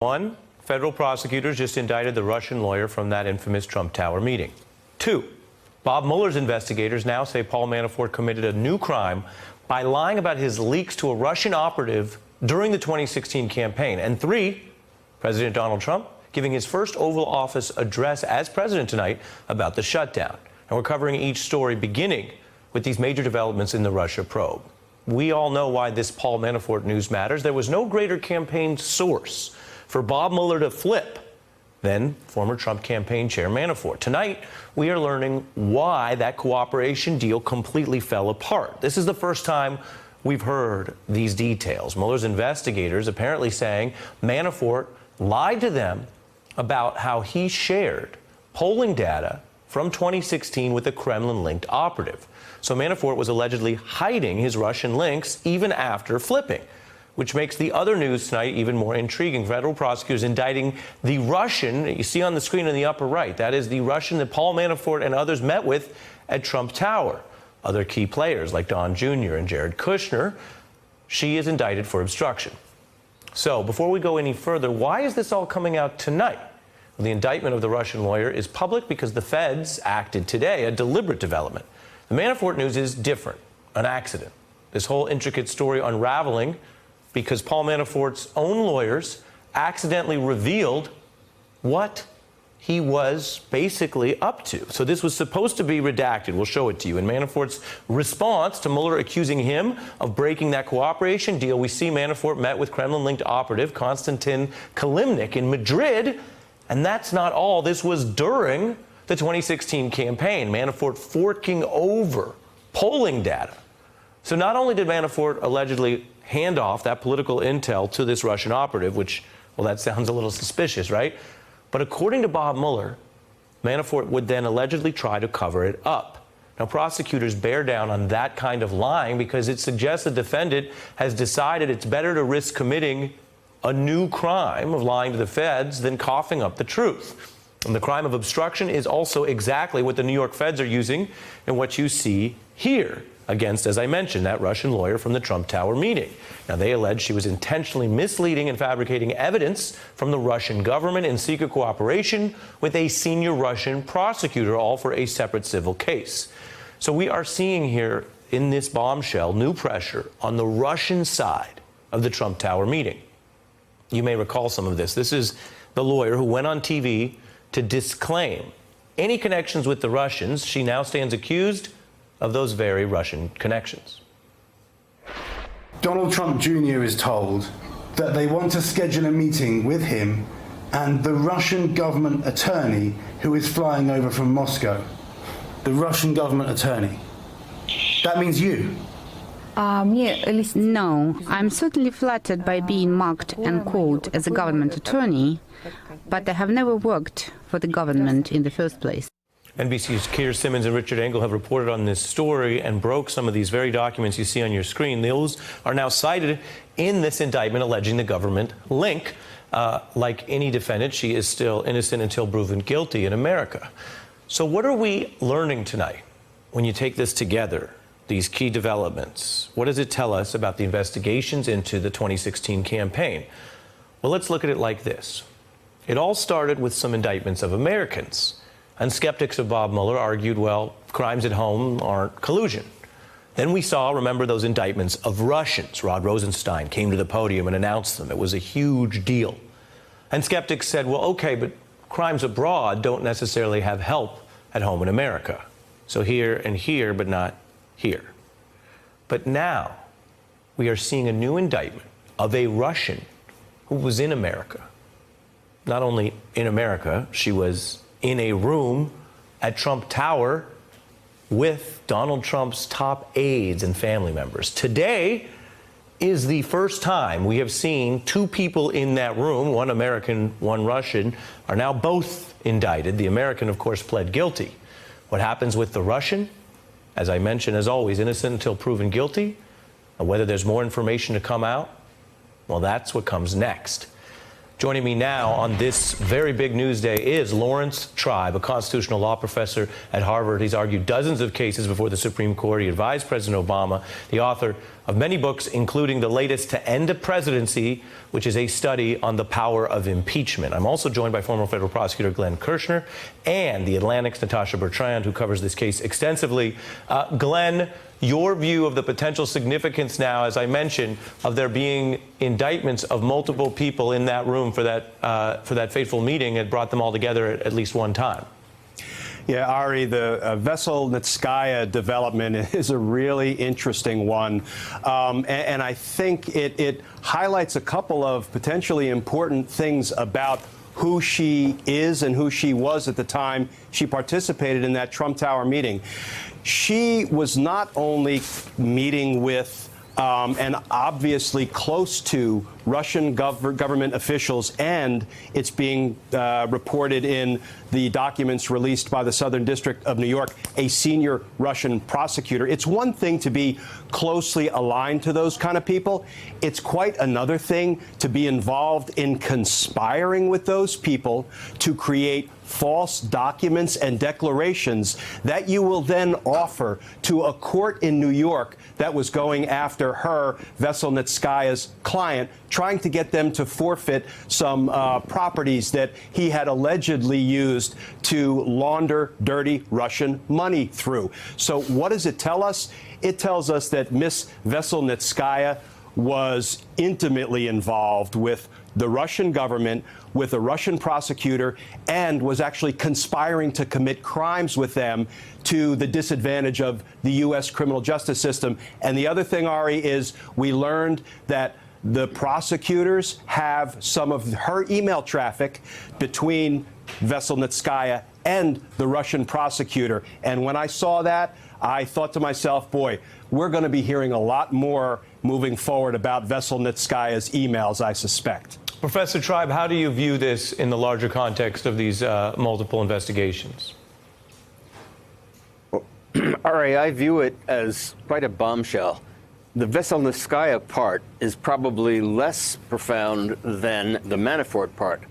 One, federal prosecutors just indicted the Russian lawyer from that infamous Trump Tower meeting. Two, Bob Mueller's investigators now say Paul Manafort committed a new crime by lying about his leaks to a Russian operative during the 2016 campaign. And three, President Donald Trump giving his first Oval Office address as president tonight about the shutdown. And we're covering each story beginning with these major developments in the Russia probe. We all know why this Paul Manafort news matters. There was no greater campaign source for Bob Mueller to flip than former Trump campaign chair Manafort. Tonight, we are learning why that cooperation deal completely fell apart. This is the first time we've heard these details. Mueller's investigators apparently saying Manafort lied to them about how he shared polling data from 2016 with a Kremlin-linked operative. So Manafort was allegedly hiding his Russian links even after flipping, which makes the other news tonight even more intriguing. Federal prosecutors indicting the Russian you see on the screen in the upper right. That is the Russian that Paul Manafort and others met with at Trump Tower. Other key players like Don Jr. and Jared Kushner, she is indicted for obstruction. So before we go any further, why is this all coming out tonight? Well, the indictment of the Russian lawyer is public because the feds acted today, a deliberate development. The Manafort news is different, an accident. This whole intricate story unraveling because Paul Manafort's own lawyers accidentally revealed what he was basically up to. So this was supposed to be redacted. We'll show it to you. In Manafort's response to Mueller accusing him of breaking that cooperation deal, we see Manafort met with Kremlin-linked operative Konstantin Kilimnik in Madrid. And that's not all. This was during the 2016 campaign. Manafort forking over polling data. So not only did Manafort allegedly hand off that political intel to this Russian operative, which, well, that sounds a little suspicious, right? But according to Bob Mueller, Manafort would then allegedly try to cover it up. Now, prosecutors bear down on that kind of lying because it suggests the defendant has decided it's better to risk committing a new crime of lying to the feds than coughing up the truth. And the crime of obstruction is also exactly what the New York feds are using and what you see here against, as I mentioned, that Russian lawyer from the Trump Tower meeting. Now, they allege she was intentionally misleading and fabricating evidence from the Russian government in secret cooperation with a senior Russian prosecutor, all for a separate civil case. So we are seeing here in this bombshell new pressure on the Russian side of the Trump Tower meeting. You may recall some of this. This is the lawyer who went on TV to disclaim any connections with the Russians. She now stands accused of those very Russian connections. Donald Trump Jr. is told that they want to schedule a meeting with him and the Russian government attorney who is flying over from Moscow. The Russian government attorney. That means you. No, I'm certainly flattered by being marked and called as a government attorney, but I have never worked for the government in the first place. NBC's Keir Simmons and Richard Engel have reported on this story and broke some of these very documents you see on your screen. Those are now cited in this indictment alleging the government link. Like any defendant, she is still innocent until proven guilty in America. So what are we learning tonight when you take this together, these key developments? What does it tell us about the investigations into the 2016 campaign? Well, let's look at it like this. It all started with some indictments of Americans. And skeptics of Bob Mueller argued, well, crimes at home aren't collusion. Then we saw, remember, those indictments of Russians. Rod Rosenstein came to the podium and announced them. It was a huge deal. And skeptics said, well, okay, but crimes abroad don't necessarily have help at home in America. So here and here, but not here. But now we are seeing a new indictment of a Russian who was in America. Not only in America, she was in a room at Trump Tower with Donald Trump's top aides and family members. Today is the first time we have seen two people in that room, one American, one Russian, are now both indicted. The American, of course, pled guilty. What happens with the Russian? As I mentioned, as always, innocent until proven guilty. And whether there's more information to come out, well, that's what comes next. Joining me now on this very big news day is Laurence Tribe, a constitutional law professor at Harvard. He's argued dozens of cases before the Supreme Court. He advised President Obama, the author of many books, including the latest, To End a Presidency, which is a study on the power of impeachment. I'm also joined by former federal prosecutor Glenn Kirshner and The Atlantic's Natasha Bertrand, who covers this case extensively. Glenn, your view of the potential significance now, as I mentioned, of there being indictments of multiple people in that room for that fateful meeting and brought them all together at least one time. Yeah, Ari, the Veselnitskaya development is a really interesting one. And I think it highlights a couple of potentially important things about who she is and who she was at the time she participated in that Trump Tower meeting. She was not only meeting with and obviously close to Russian government officials, and it's being reported in the documents released by the Southern District of New York, a senior Russian prosecutor. It's one thing to be closely aligned to those kind of people. It's quite another thing to be involved in conspiring with those people to create false documents and declarations that you will then offer to a court in New York that was going after her, Veselnitskaya's client, trying to get them to forfeit some properties that he had allegedly used to launder dirty Russian money through. So what does it tell us? It tells us that Miss Veselnitskaya was intimately involved with the Russian government, with a Russian prosecutor, and was actually conspiring to commit crimes with them to the disadvantage of the U.S. criminal justice system. And the other thing, Ari, is we learned that the prosecutors have some of her email traffic between Veselnitskaya and the Russian prosecutor. And when I saw that, I thought to myself, boy, we're going to be hearing a lot more moving forward about Veselnitskaya's emails, I suspect. Professor Tribe, how do you view this in the larger context of these multiple investigations? Well, Ari, I view it as quite a bombshell. The Veselnitskaya part is probably less profound than the Manafort part.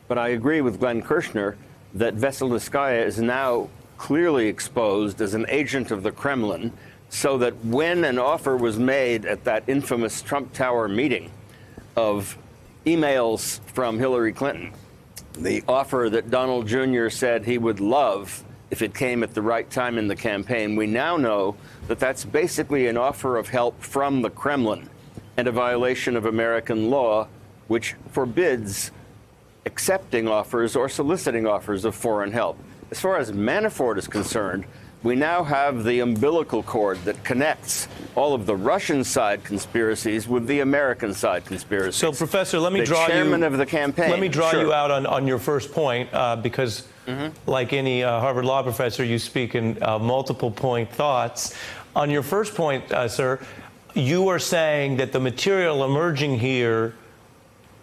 But I agree with Glenn Kirshner that Veselnitskaya is now clearly exposed as an agent of the Kremlin, so that when an offer was made at that infamous Trump Tower meeting of emails from Hillary Clinton, the offer that Donald Jr. said he would love if it came at the right time in the campaign, we now know that that's basically an offer of help from the Kremlin and a violation of American law, which forbids accepting offers or soliciting offers of foreign help. As far as Manafort is concerned, we now have the umbilical cord that connects all of the Russian side conspiracies with the American side conspiracies. So, Professor, let me the draw chairman of the campaign. Let me draw Sure. you out on your first point, because like any Harvard law professor, you speak in multiple point thoughts. On your first point, sir, you are saying that the material emerging here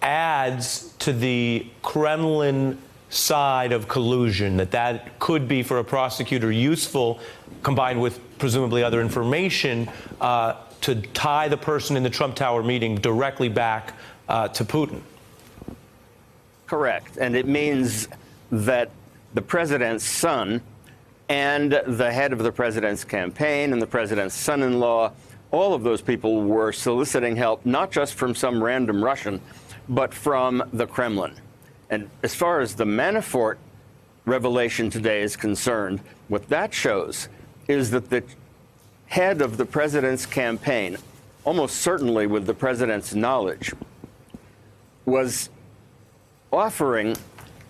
adds to the Kremlin side of collusion, that could be for a prosecutor useful, combined with presumably other information, to tie the person in the Trump Tower meeting directly back to Putin. Correct. And it means that the president's son and the head of the president's campaign and the president's son-in-law, all of those people were soliciting help, not just from some random Russian, but from the Kremlin. And as far as the Manafort revelation today is concerned, what that shows is that the head of the president's campaign, almost certainly with the president's knowledge, was offering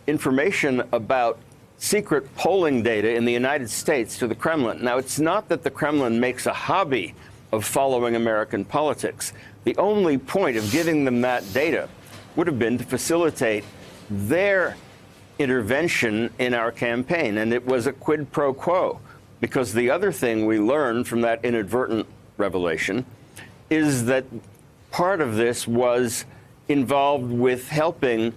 information about secret polling data in the United States to the Kremlin. Now, it's not that the Kremlin makes a hobby of following American politics. The only point of giving them that data would have been to facilitate their intervention in our campaign, and it was a quid pro quo, because the other thing we learned from that inadvertent revelation is that part of this was involved with helping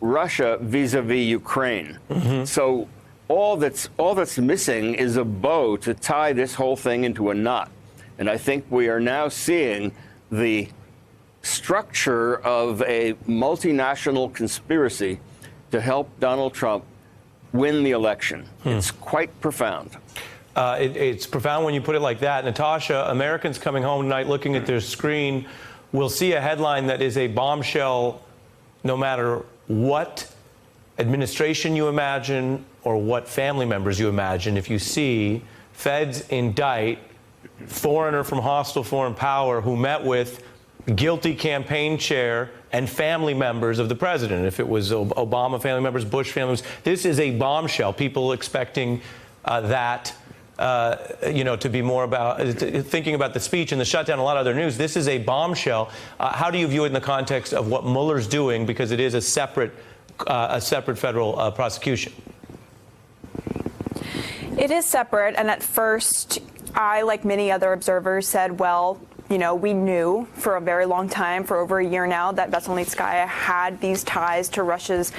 Russia vis-a-vis Ukraine. So all that's missing is a bow to tie this whole thing into a knot. And I think we are now seeing the structure of a multinational conspiracy to help Donald Trump win the election. It's quite profound. It's profound when you put it like that. Natasha, Americans coming home tonight looking at their screen will see a headline that is a bombshell no matter what administration you imagine or what family members you imagine. If you see feds indict foreigner from hostile foreign power who met with guilty campaign chair and family members of the president. If it was Obama family members, Bush family members, this is a bombshell. People expecting that, to be more about thinking about the speech and the shutdown, a lot of other news. This is a bombshell. How do you view it in the context of what Mueller's doing? Because it is a separate federal prosecution. It is separate, and at first, I, like many other observers, said, well, we knew for a very long time, for over a year now, that Veselnitskaya had these ties to Russia's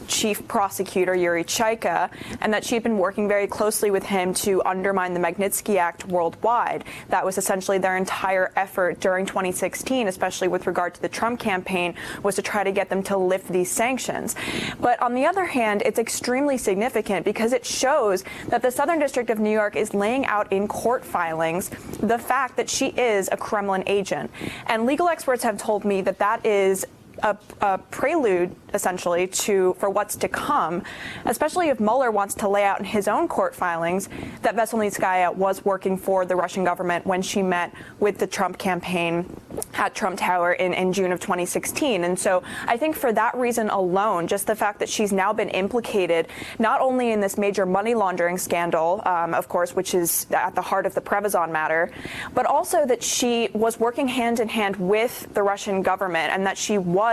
chief prosecutor, Yuri Chaika, and that she'd been working very closely with him to undermine the Magnitsky Act worldwide. That was essentially their entire effort during 2016, especially with regard to the Trump campaign, was to try to get them to lift these sanctions. But on the other hand, it's extremely significant because it shows that the Southern District of New York is laying out in court filings the fact that she is a Kremlin agent. And legal experts have told me that that is a prelude, essentially, for what's to come, especially if Mueller wants to lay out in his own court filings that Veselnitskaya was working for the Russian government when she met with the Trump campaign at Trump Tower in June of 2016. And so I think for that reason alone, just the fact that she's now been implicated not only in this major money laundering scandal, of course, which is at the heart of the Prevezon matter, but also that she was working hand in hand with the Russian government and that she was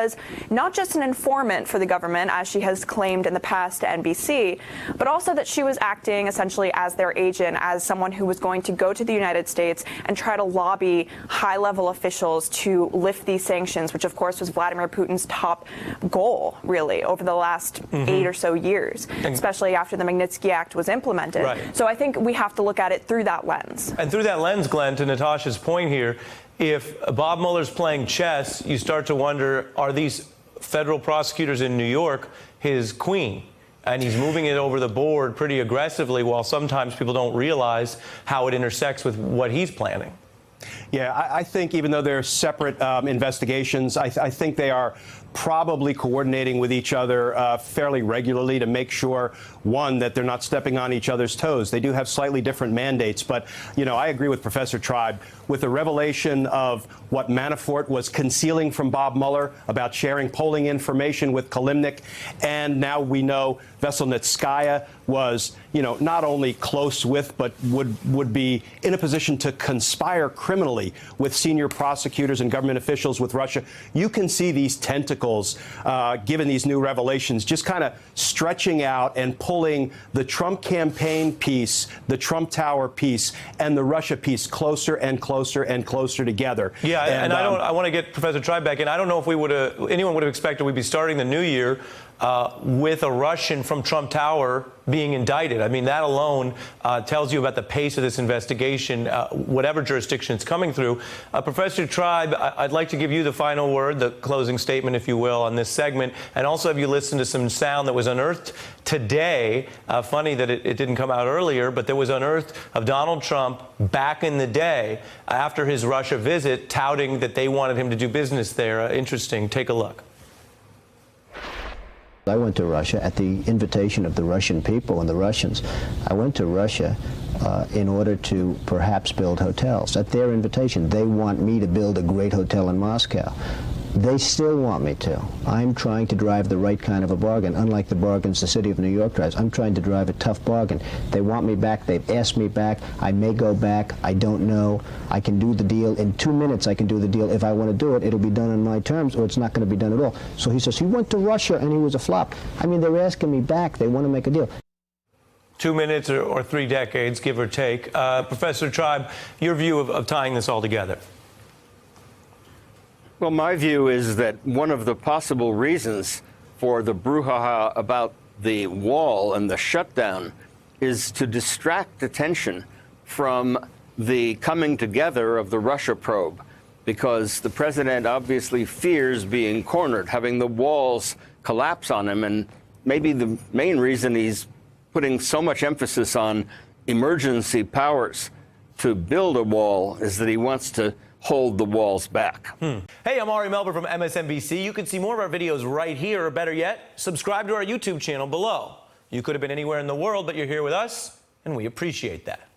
not just an informant for the government, as she has claimed in the past to NBC, but also that she was acting essentially as their agent, as someone who was going to go to the United States and try to lobby high-level officials to lift these sanctions, which of course was Vladimir Putin's top goal, really, over the last 8 or so years, especially after the Magnitsky Act was implemented. Right. So I think we have to look at it through that lens. And through that lens, Glenn, to Natasha's point here, if Bob Mueller's playing chess, you start to wonder, are these federal prosecutors in New York his queen? And he's moving it over the board pretty aggressively, while sometimes people don't realize how it intersects with what he's planning. Yeah, I think even though they're separate investigations, I think they are probably coordinating with each other fairly regularly to make sure, one, that they're not stepping on each other's toes. They do have slightly different mandates. But, I agree with Professor Tribe. With the revelation of what Manafort was concealing from Bob Mueller about sharing polling information with Kilimnik, and now we know Veselnitskaya was, not only close with, but would be in a position to conspire criminally with senior prosecutors and government officials with Russia. You can see these tentacles, given these new revelations, just kind of stretching out and pulling the Trump campaign piece, the Trump Tower piece, and the Russia piece closer and closer and closer together. Yeah, and I want to get Professor Tribe back in. I don't know if anyone would have expected we'd be starting the new year with a Russian from Trump Tower being indicted. I mean, that alone tells you about the pace of this investigation, whatever jurisdiction it's coming through. Professor Tribe, I'd like to give you the final word, the closing statement, if you will, on this segment, and also have you listen to some sound that was unearthed today. Funny that it didn't come out earlier, but there was unearthed of Donald Trump back in the day after his Russia visit, touting that they wanted him to do business there. Interesting. Take a look. I went to Russia at the invitation of the Russian people and the Russians. I went to Russia in order to perhaps build hotels. At their invitation, they want me to build a great hotel in Moscow. They still want me to. I'm trying to drive the right kind of a bargain, unlike the bargains the city of New York drives. I'm trying to drive a tough bargain. They want me back. They've asked me back. I may go back. I don't know. I can do the deal. In 2 minutes, I can do the deal. If I want to do it, it'll be done on my terms, or it's not going to be done at all. So he says, he went to Russia, and he was a flop. I mean, they're asking me back. They want to make a deal. 2 minutes or 3 decades, give or take. Professor Tribe, your view of tying this all together. Well, my view is that one of the possible reasons for the brouhaha about the wall and the shutdown is to distract attention from the coming together of the Russia probe. because the president obviously fears being cornered, having the walls collapse on him. And maybe the main reason he's putting so much emphasis on emergency powers to build a wall is that he wants to hold the walls back. Hey, I'm Ari Melber from MSNBC. You can see more of our videos right here, or better yet, subscribe to our YouTube channel below. You could have been anywhere in the world, but you're here with us, and we appreciate that.